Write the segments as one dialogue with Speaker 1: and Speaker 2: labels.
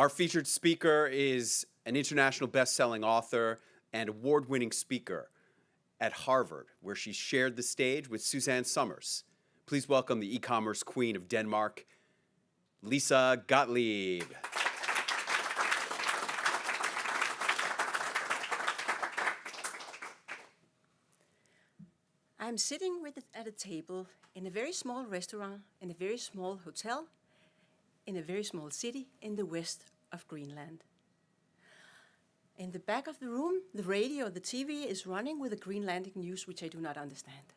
Speaker 1: Our featured speaker is an international best-selling author and award-winning speaker at Harvard, where she shared the stage with Suzanne Summers. Please welcome the e-commerce queen of Denmark, Lise Gottlieb.
Speaker 2: I'm sitting at a table in a very small restaurant, in a very small hotel, in a very small city in the west of Greenland. In the back of the room, the radio, the TV is running with the Greenlandic news, which I do not understand.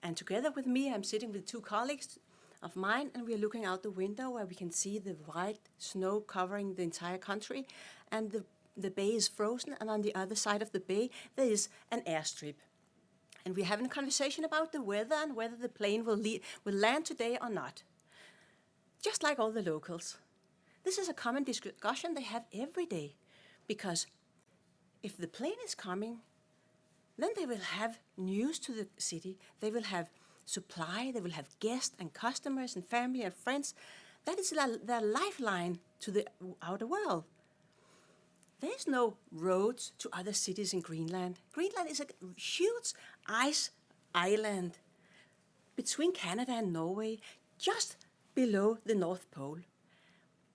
Speaker 2: And together with me, I'm sitting with two colleagues of mine, and we are looking out the window where we can see the white snow covering the entire country, and the bay is frozen, and on the other side of the bay, there is an airstrip. And we're having a conversation about the weather and whether the plane will land today or not. Just like all the locals. This is a common discussion they have every day, because if the plane is coming, then they will have news to the city, they will have supply, they will have guests and customers and family and friends. That is their lifeline to the outer world. There is no roads to other cities in Greenland. Greenland is a huge ice island between Canada and Norway, just below the North Pole.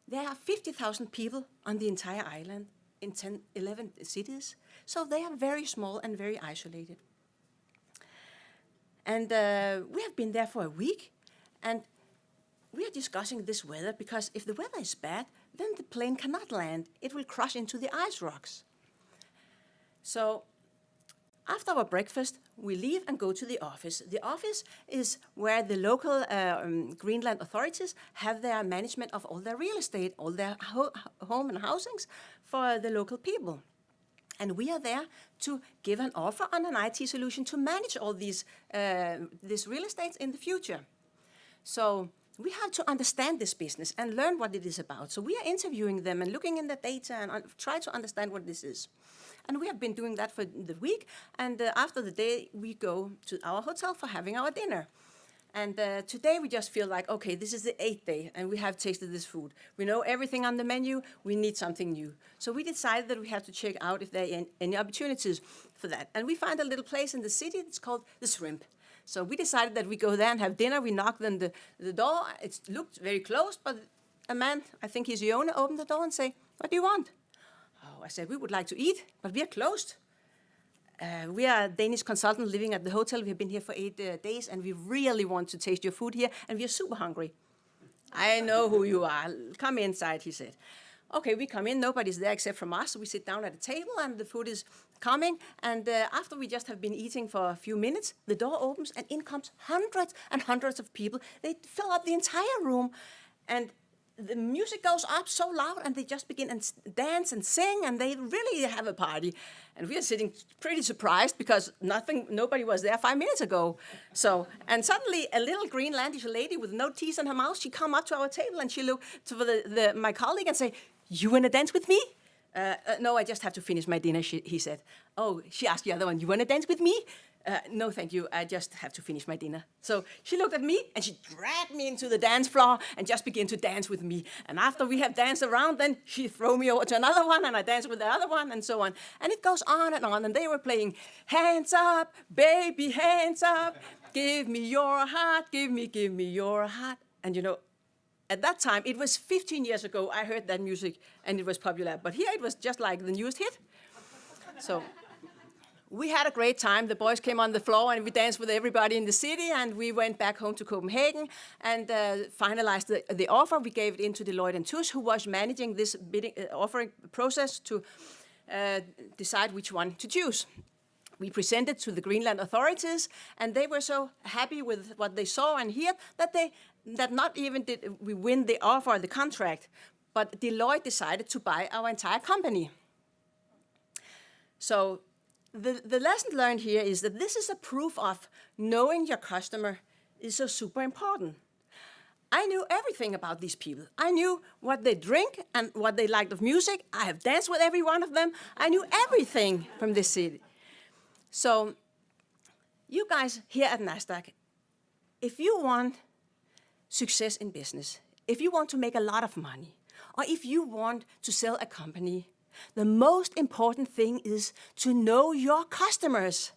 Speaker 2: There are 50,000 people on the entire island in 11 cities, so they are very small and very isolated. And we have been there for a week, and we are discussing this weather, because if the weather is bad, then the plane cannot land. It will crash into the ice rocks. So after our breakfast, we leave and go to the office. The office is where the local Greenland authorities have their management of all their real estate, all their home and housings for the local people. And we are there to give an offer on an IT solution to manage all these this real estate in the future. So we have to understand this business and learn what it is about. So we are interviewing them and looking in the data and try to understand what this is. And we have been doing that for the week. And after the day, we go to our hotel for having our dinner. And today we just feel like, okay, this is the 8th day, and we have tasted this food. We know everything on the menu. We need something new. So we decided that we have to check out if there are any opportunities for that. And we find a little place in the city that's called the Shrimp. So we decided that we go there and have dinner. We knocked on the door. It looked very closed, but a man, I think he's the owner, opened the door and said, "What do you want?" Oh, I said, "We would like to eat, but we are closed." We are a Danish consultant living at the hotel. We have been here for 8 days, and we really want to taste your food here, and we are super hungry. "I know who you are. Come inside," he said. Okay, we come in. Nobody's there except from us. So we sit down at a table, and the food is coming. And after we just have been eating for a few minutes, the door opens, and in comes hundreds and hundreds of people. They fill up the entire room, and the music goes up so loud, and they just begin and dance and sing, and they really have a party. And we are sitting pretty surprised, because nobody was there 5 minutes ago. So, and suddenly a little Greenlandish lady with no teeth in her mouth, she come up to our table, and she looked to my colleague and say, "You wanna dance with me?" No, I just have to finish my dinner, he said. Oh, she asked the other one, "You wanna dance with me?" No, thank you. I just have to finish my dinner. So she looked at me, and she dragged me into the dance floor and just began to dance with me. And after we have danced around, then she threw me over to another one, and I danced with the other one, and so on. And it goes on. And they were playing, "Hands up, baby, hands up. Give me your heart, give me your heart." And you know, at that time, it was 15 years ago, I heard that music, and it was popular. But here it was just like the newest hit. So we had a great time. The boys came on the floor, and we danced with everybody in the city, and we went back home to Copenhagen and finalized the offer. We gave it in to Deloitte & Touche, who was managing this bidding offering process to decide which one to choose. We presented to the Greenland authorities, and they were so happy with what they saw and heard that not even did we win the offer or the contract, but Deloitte decided to buy our entire company. So the lesson learned here is that this is a proof of knowing your customer is so super important. I knew everything about these people. I knew what they drink and what they liked of music. I have danced with every one of them. I knew everything from this city. So you guys here at Nasdaq, if you want success in business, if you want to make a lot of money, or if you want to sell a company, the most important thing is to know your customers.